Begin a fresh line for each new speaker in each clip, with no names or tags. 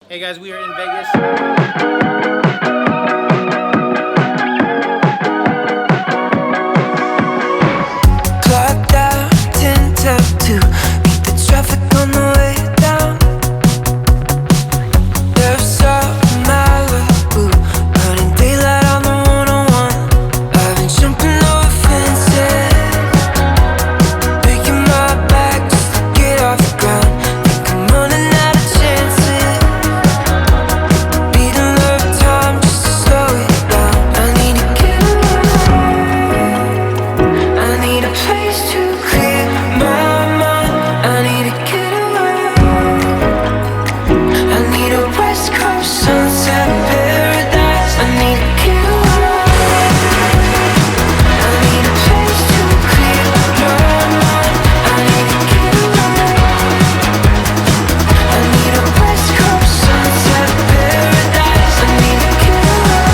Hey guys, we are in Vegas.
Clocked out, 10 till 2. Beat the traffic on the way down. Left up Malibu, running daylight on the 101. I've been jumping over fences, breaking my back just to get off the ground. Think I'm running out of chances, beating up time just to slow it down. I need to get away, I need a place to clear my mind. I need to get away, I need a West Coast sunset paradise. I need to get away, I need a place to clear my mind. I need to get away, I need a West Coast sunset paradise. I need to get away.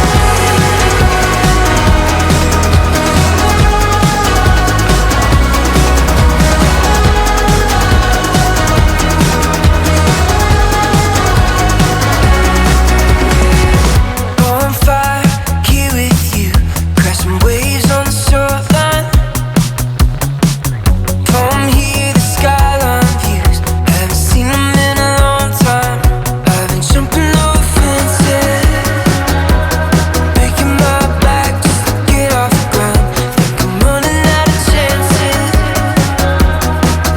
Bonfire, here with you, crashing waves on the shoreline. From here, the skyline views, haven't seen them in a long time. I've been jumping over fences, breaking my back just to get off the ground. Think I'm running out of chances,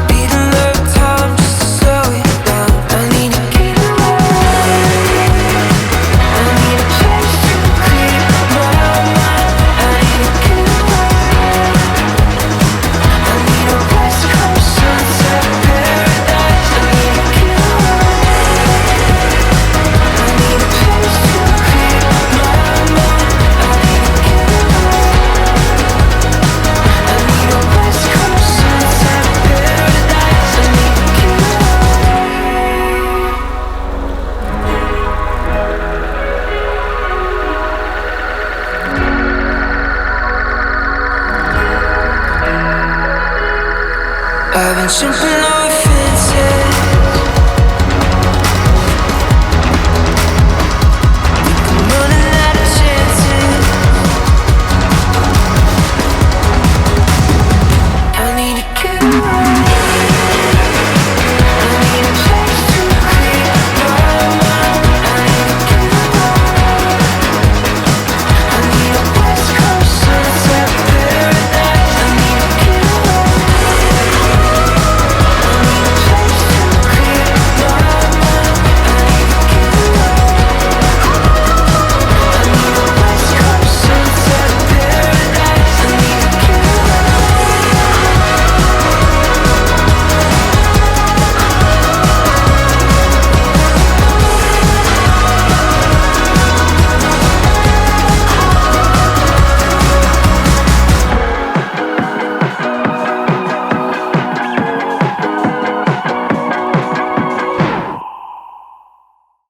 beating up time just to slow it down. I need to get away, I need a place to clear my mind. I need to get away, I need a West Coast sunset paradise. I need to get away, I need a place to clear my mind. I need to get away, I need a West Coast sunset paradise. I need to get away. I've been jumping